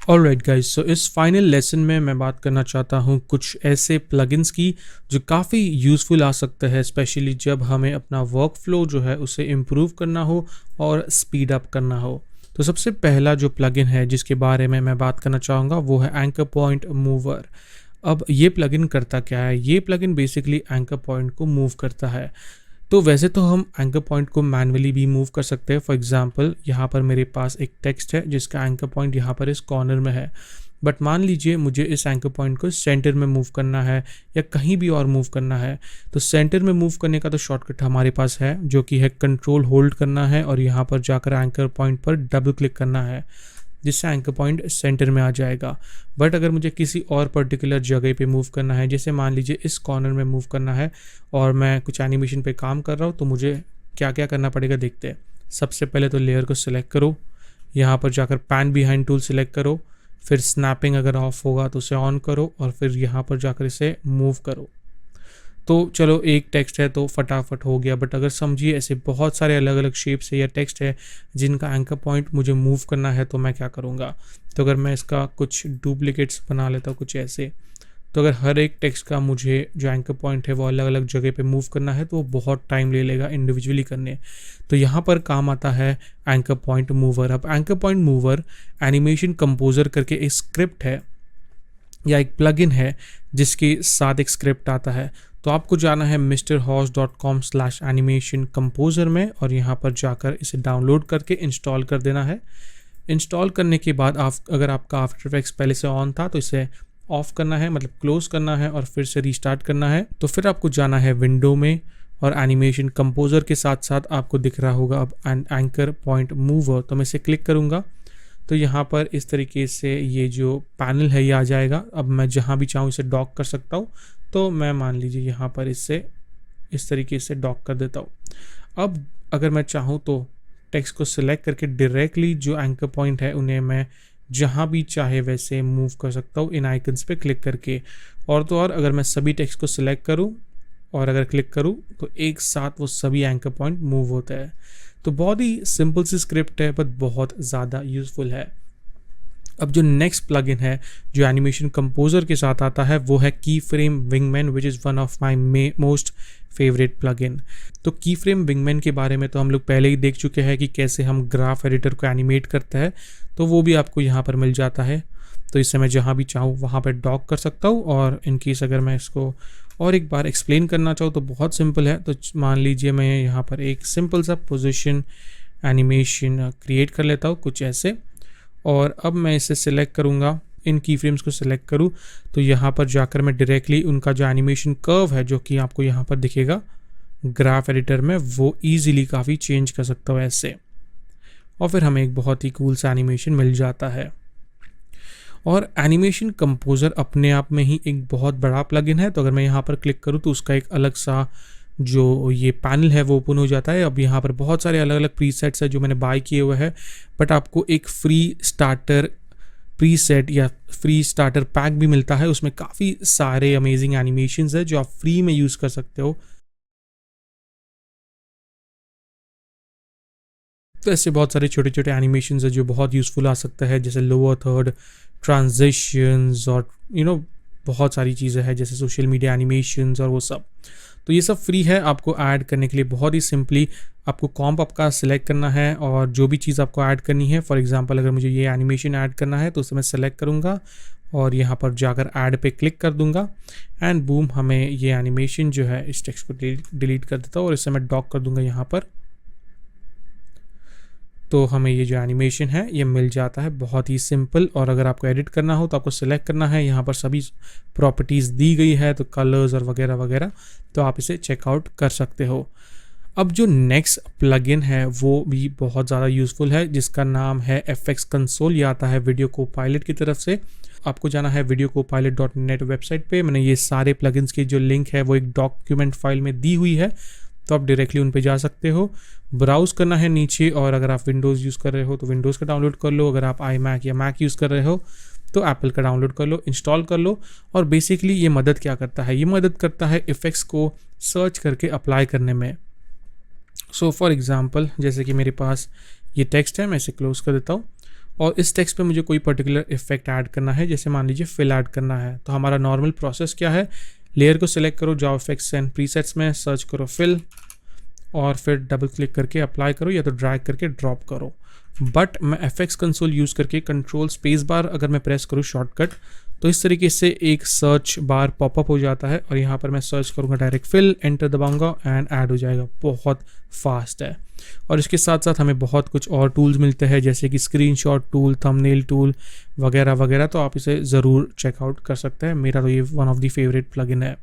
Alright guys, सो इस final lesson में मैं बात करना चाहता हूँ कुछ ऐसे प्लगइन्स की जो काफ़ी यूज़फुल आ सकते हैं, स्पेशली जब हमें अपना वर्क फ्लो जो है उसे इम्प्रूव करना हो और स्पीड अप करना हो। तो सबसे पहला जो प्लगइन है जिसके बारे में मैं बात करना चाहूँगा वो है एंकर पॉइंट मूवर। अब ये प्लगइन करता क्या है? ये प्लगइन बेसिकली एंकर पॉइंट को मूव करता है। तो वैसे तो हम एंकर पॉइंट को मैन्युअली भी मूव कर सकते हैं। फॉर एग्जांपल यहाँ पर मेरे पास एक टेक्स्ट है जिसका एंकर पॉइंट यहाँ पर इस कॉर्नर में है, बट मान लीजिए मुझे इस एंकर पॉइंट को सेंटर में मूव करना है या कहीं भी और मूव करना है। तो सेंटर में मूव करने का तो शॉर्टकट हमारे पास है जो कि है कंट्रोल होल्ड करना है और यहाँ पर जाकर एंकर पॉइंट पर डबल क्लिक करना है, जिससे एंकर पॉइंट सेंटर में आ जाएगा। बट अगर मुझे किसी और पर्टिकुलर जगह पे मूव करना है, जैसे मान लीजिए इस कॉर्नर में मूव करना है और मैं कुछ एनिमेशन पे काम कर रहा हूँ, तो मुझे क्या क्या करना पड़ेगा देखते हैं। सबसे पहले तो लेयर को सिलेक्ट करो, यहाँ पर जाकर पैन बिहाइंड टूल सिलेक्ट करो, फिर स्नैपिंग अगर ऑफ होगा तो उसे ऑन करो और फिर यहाँ पर जाकर इसे मूव करो। तो चलो एक टेक्स्ट है तो फटाफट हो गया, बट अगर समझिए ऐसे बहुत सारे अलग अलग शेप्स है या टेक्स्ट है जिनका एंकर पॉइंट मुझे मूव करना है, तो मैं क्या करूँगा। तो अगर मैं इसका कुछ डुप्लीकेट्स बना लेता हूँ कुछ ऐसे, तो अगर हर एक टेक्स्ट का मुझे जो एंकर पॉइंट है वो अलग अलग जगह पे मूव करना है तो वो बहुत टाइम ले लेगा इंडिविजुअली करने। तो यहाँ पर काम आता है एंकर पॉइंट मूवर। अब anchor point mover animation composer करके एक स्क्रिप्ट है या एक प्लगइन है जिसके साथ एक स्क्रिप्ट आता है। तो आपको जाना है mrhouse.com/animation composer में और यहाँ पर जाकर इसे डाउनलोड करके इंस्टॉल कर देना है। इंस्टॉल करने के बाद अगर आपका आफ्टर इफेक्ट्स पहले से ऑन था तो इसे ऑफ करना है, मतलब क्लोज करना है और फिर से रीस्टार्ट करना है। तो फिर आपको जाना है विंडो में और एनिमेशन कंपोजर के साथ साथ आपको दिख रहा होगा अब एंकर पॉइंट मूवर। तो मैं इसे क्लिक करूँगा तो यहाँ पर इस तरीके से ये जो पैनल है ये आ जाएगा। अब मैं जहाँ भी चाहूँ इसे डॉक कर सकता हूँ। तो मैं मान लीजिए यहाँ पर इससे इस तरीके से डॉक कर देता हूँ। अब अगर मैं चाहूँ तो टेक्स्ट को सिलेक्ट करके डायरेक्टली जो एंकर पॉइंट है उन्हें मैं जहाँ भी चाहे वैसे मूव कर सकता हूँ इन आइकन्स पे क्लिक करके। और तो और अगर मैं सभी टेक्स्ट को सिलेक्ट करूँ और अगर क्लिक करूँ तो एक साथ वो सभी एंकर पॉइंट मूव होता है। तो बहुत ही सिंपल सी स्क्रिप्ट है बट बहुत ज़्यादा यूज़फुल है। अब जो नेक्स्ट प्लगइन है जो एनिमेशन कंपोजर के साथ आता है वो है की frame wingman, which is one of my most favourite plugin. तो की फ्रेम विंगमैन के बारे में तो हम लोग पहले ही देख चुके हैं कि कैसे हम ग्राफ एडिटर को एनिमेट करते हैं, तो वो भी आपको यहाँ पर मिल जाता है। तो इससे मैं जहाँ भी चाहूँ वहाँ पर डॉक कर सकता हूँ। और इन केस अगर मैं इसको और एक बार एक्सप्लेन करना चाहूँ तो बहुत सिंपल है। तो मान लीजिए मैं यहाँ पर एक सिंपल सा पोजीशन एनिमेशन क्रिएट कर लेता हूँ कुछ ऐसे, और अब मैं इसे सिलेक्ट करूँगा, इन की फ्रेम्स को सिलेक्ट करूँ तो यहाँ पर जाकर मैं डायरेक्टली उनका जो एनिमेशन कर्व है जो कि आपको यहाँ पर दिखेगा ग्राफ एडिटर में, वो ईजिली काफ़ी चेंज कर सकता हूँ ऐसे, और फिर हमें एक बहुत ही कूल सा एनिमेशन मिल जाता है। और एनिमेशन कंपोजर अपने आप में ही एक बहुत बड़ा प्लगइन है। तो अगर मैं यहाँ पर क्लिक करूँ तो उसका एक अलग सा जो ये पैनल है वो ओपन हो जाता है। अब यहाँ पर बहुत सारे अलग अलग प्रीसेट्स है जो मैंने बाय किए हुए हैं, बट आपको एक फ्री स्टार्टर प्रीसेट या फ्री स्टार्टर पैक भी मिलता है। उसमें काफ़ी सारे अमेजिंग एनिमेशंस है जो आप फ्री में यूज़ कर सकते हो। तो ऐसे बहुत सारे छोटे छोटे एनिमेशंस है जो बहुत यूज़फुल आ सकता है, जैसे लोअर थर्ड, ट्रांजिशंस और बहुत सारी चीज़ें हैं जैसे सोशल मीडिया एनिमेशंस और वो सब। तो ये सब फ्री है। आपको ऐड करने के लिए बहुत ही सिंपली आपको कॉम्प आपका सिलेक्ट करना है और जो भी चीज़ आपको ऐड करनी है, फॉर एग्जांपल अगर मुझे ये एनिमेशन ऐड करना है तो उसे मैं सेलेक्ट करूँगा और यहाँ पर जाकर ऐड पे क्लिक कर दूँगा एंड बूम, हमें ये एनिमेशन जो है इस टेक्स्ट को डिलीट कर देता हूँ और इसे मैं डॉक कर दूँगा यहाँ पर। तो हमें ये जो एनिमेशन है ये मिल जाता है, बहुत ही सिंपल। और अगर आपको एडिट करना हो तो आपको सिलेक्ट करना है, यहाँ पर सभी प्रॉपर्टीज़ दी गई है तो कलर्स और वगैरह वगैरह, तो आप इसे चेकआउट कर सकते हो। अब जो नेक्स्ट प्लगइन है वो भी बहुत ज़्यादा यूज़फुल है जिसका नाम है FX कंसोल। ये आता है वीडियो कोपायलट की तरफ से। आपको जाना है videocopilot.net वेबसाइट पे। मैंने ये सारे प्लगइन्स की जो लिंक है वो एक डॉक्यूमेंट फाइल में दी हुई है, तो आप डायरेक्टली उन पे जा सकते हो। ब्राउज़ करना है नीचे, और अगर आप विंडोज़ यूज़ कर रहे हो तो विंडोज़ का डाउनलोड कर लो, अगर आप iMac या मैक यूज़ कर रहे हो तो एप्पल का डाउनलोड कर लो, इंस्टॉल कर लो। और बेसिकली ये मदद क्या करता है, ये मदद करता है इफ़ेक्ट्स को सर्च करके अप्लाई करने में। सो फॉर एग्जांपल जैसे कि मेरे पास ये टेक्स्ट है, मैं इसे क्लोज कर देता हूँ और इस टेक्स्ट पे मुझे कोई पर्टिकुलर इफेक्ट ऐड करना है, जैसे मान लीजिए फिल ऐड करना है। तो हमारा नॉर्मल प्रोसेस क्या है, लेयर को सिलेक्ट करो, जाओ इफेक्ट्स एंड प्रीसेट्स में, सर्च करो फिल और फिर डबल क्लिक करके अप्लाई करो या तो ड्रैग करके ड्रॉप करो। बट मैं एफएक्स कंसोल यूज़ करके कंट्रोल स्पेस बार अगर मैं प्रेस करूँ शॉर्टकट, तो इस तरीके से एक सर्च बार पॉपअप हो जाता है और यहाँ पर मैं सर्च करूँगा डायरेक्ट फिल, एंटर दबाऊंगा एंड ऐड हो जाएगा। बहुत फास्ट है। और इसके साथ साथ हमें बहुत कुछ और टूल्स मिलते हैं जैसे कि स्क्रीनशॉट टूल, थंबनेल टूल वगैरह वगैरह, तो आप इसे ज़रूर चेकआउट कर सकते हैं। मेरा तो ये one of the favourite plugin है।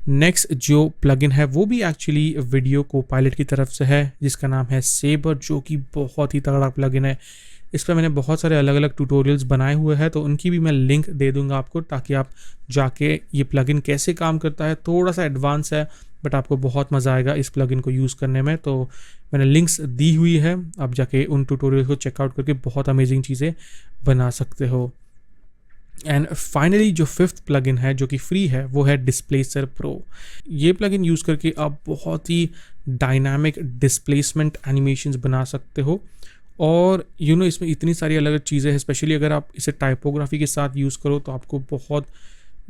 नेक्स्ट जो प्लगइन है वो भी एक्चुअली वीडियो कोपायलट की तरफ से है, जिसका नाम है सेबर, जो कि बहुत ही तगड़ा प्लगइन है। इस पर मैंने बहुत सारे अलग अलग ट्यूटोरियल्स बनाए हुए हैं, तो उनकी भी मैं लिंक दे दूंगा आपको, ताकि आप जाके ये प्लगइन कैसे काम करता है, थोड़ा सा एडवांस है बट आपको बहुत मज़ा आएगा इस प्लगइन को यूज़ करने में। तो मैंने लिंक्स दी हुई है, आप जाके उन ट्यूटोरियल को चेकआउट करके बहुत अमेजिंग चीज़ें बना सकते हो। एंड फाइनली जो फिफ्थ प्लगइन है जो कि फ्री है वो है डिस्प्लेसर प्रो। ये प्लगइन यूज़ करके आप बहुत ही डायनामिक डिस्प्लेसमेंट एनिमेशंस बना सकते हो। और इसमें इतनी सारी अलग अलग चीज़ें हैं, स्पेशली अगर आप इसे टाइपोग्राफी के साथ यूज़ करो तो आपको बहुत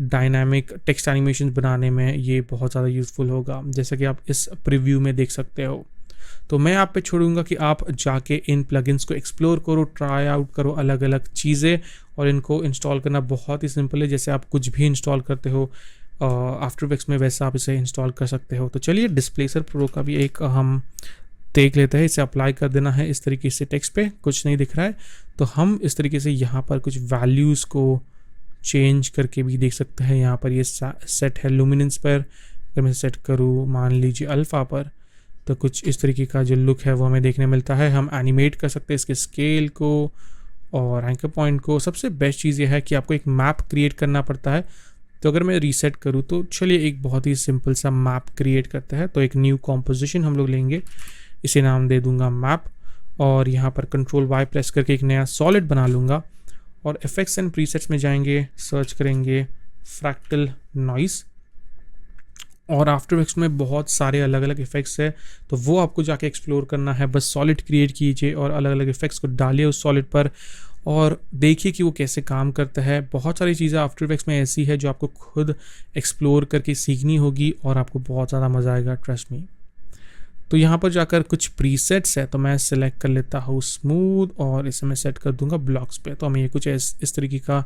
डायनामिक टेक्स्ट एनिमेशन बनाने में ये बहुत ज़्यादा यूज़फुल होगा, जैसा कि आप इस प्रीव्यू में देख सकते हो। तो मैं आप पे छोड़ूंगा कि आप जाके इन प्लगइन्स को एक्सप्लोर करो, ट्राई आउट करो अलग अलग चीज़ें, और इनको इंस्टॉल करना बहुत ही सिंपल है। जैसे आप कुछ भी इंस्टॉल करते हो आफ्टर इफेक्ट्स में, वैसा आप इसे इंस्टॉल कर सकते हो। तो चलिए डिस्प्लेसर प्रो का भी एक हम देख लेते हैं। इसे अप्लाई कर देना है इस तरीके से, टेक्स्ट पे कुछ नहीं दिख रहा है तो हम इस तरीके से यहाँ पर कुछ वैल्यूज़ को चेंज करके भी देख सकते हैं। यहाँ पर ये सेट है लुमिनेंस पर, अगर मैं सेट करूँ मान लीजिए अल्फ़ा पर, तो कुछ इस तरीके का जो लुक है वो हमें देखने मिलता है। हम एनिमेट कर सकते हैं इसके स्केल को और एंकर पॉइंट को। सबसे बेस्ट चीज़ ये है कि आपको एक मैप क्रिएट करना पड़ता है। तो अगर मैं रीसेट करूँ तो चलिए एक बहुत ही सिंपल सा मैप क्रिएट करते हैं। तो एक न्यू कॉम्पोजिशन हम लोग लेंगे, इसे नाम दे दूंगा मैप, और यहाँ पर कंट्रोल वाई प्रेस करके एक नया सॉलिड बना लूँगा और इफेक्ट्स एंड प्रीसेट्स में जाएंगे, सर्च करेंगे फ्रैक्टल नॉइस, और आफ्टर इफेक्ट्स में बहुत सारे अलग अलग इफेक्ट्स है, तो वो आपको जाके एक्सप्लोर करना है। बस सॉलिड क्रिएट कीजिए और अलग अलग इफेक्ट्स को डालिए उस सॉलिड पर और देखिए कि वो कैसे काम करता है। बहुत सारी चीज़ें आफ्टर इफेक्ट्स में ऐसी है जो आपको खुद एक्सप्लोर करके सीखनी होगी और आपको बहुत ज़्यादा मज़ा आएगा, ट्रस्ट मी। तो यहाँ पर जाकर कुछ प्रीसेट्स है, तो मैं सेलेक्ट कर लेता हूँ स्मूथ और इसे मैं सेट कर दूंगा ब्लॉक्स पे। तो हमें ये कुछ इस तरीके का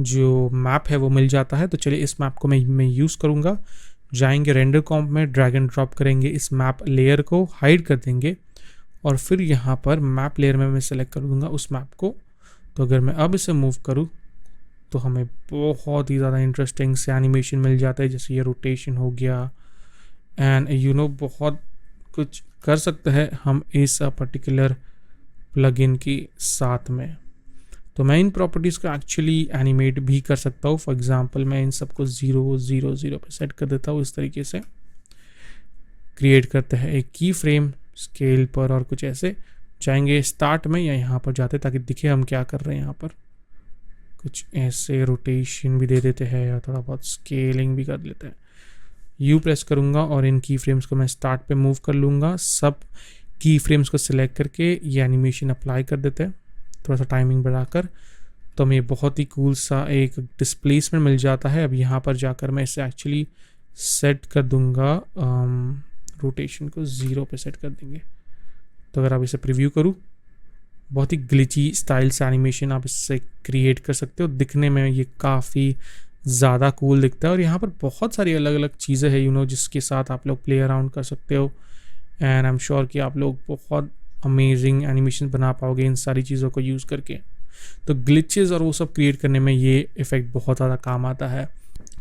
जो मैप है वो मिल जाता है। तो चलिए इस मैप को मैं यूज़ करूँगा। जाएंगे रेंडर कॉम्प में, ड्रैग एंड ड्रॉप करेंगे, इस मैप लेयर को हाइड कर देंगे और फिर यहाँ पर मैप लेयर में मैं सेलेक्ट कर दूँगा उस मैप को। तो अगर मैं अब इसे मूव करूँ तो हमें बहुत ही ज़्यादा इंटरेस्टिंग से एनिमेशन मिल जाता है, जैसे ये रोटेशन हो गया एंड बहुत कुछ कर सकते हैं हम इस पर्टिकुलर प्लगइन के साथ में। तो मैं इन प्रॉपर्टीज़ को एक्चुअली एनिमेट भी कर सकता हूँ। फॉर एग्जांपल मैं इन सबको 0 0 0 पे सेट कर देता हूँ। इस तरीके से क्रिएट करते हैं एक की फ्रेम स्केल पर और कुछ ऐसे जाएंगे स्टार्ट में या यहाँ पर जाते ताकि दिखे हम क्या कर रहे हैं। यहाँ पर कुछ ऐसे रोटेशन भी दे देते हैं या थोड़ा बहुत स्केलिंग भी कर लेते हैं। यू प्रेस करूँगा और इन की फ्रेम्स को मैं स्टार्ट पे मूव कर लूँगा। सब की फ्रेम्स को सिलेक्ट करके ये एनिमेशन अप्लाई कर देते हैं, थोड़ा सा टाइमिंग बढ़ाकर। तो हमें बहुत ही कूल सा एक डिस्प्लेसमेंट मिल जाता है। अब यहाँ पर जाकर मैं इसे एक्चुअली सेट कर दूँगा, रोटेशन को 0 पे सेट कर देंगे। तो अगर आप इसे प्रीव्यू करूँ, बहुत ही ग्लिची स्टाइल से एनिमेशन आप इससे क्रिएट कर सकते हो। दिखने में ये काफ़ी ज़्यादा कूल दिखता है और यहाँ पर बहुत सारी अलग अलग चीज़ें हैं जिसके साथ आप लोग प्ले अराउंड कर सकते हो। एंड आई एम श्योर कि आप लोग बहुत अमेजिंग एनिमेशन बना पाओगे इन सारी चीज़ों को यूज़ करके। तो ग्लिचेस और वो सब क्रिएट करने में ये इफ़ेक्ट बहुत ज़्यादा काम आता है।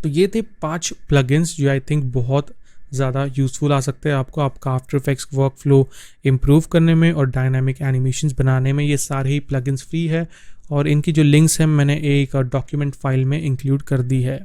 तो ये थे 5 प्लगइन्स जो आई थिंक बहुत ज़्यादा यूज़फुल आ सकते हैं आपको, आपका after effects work flow improve करने में और डायनामिक एनिमेशंस बनाने में। ये सारे ही प्लगइन्स फ्री है और इनकी जो लिंक्स हैं मैंने एक डॉक्यूमेंट फाइल में इंक्लूड कर दी है।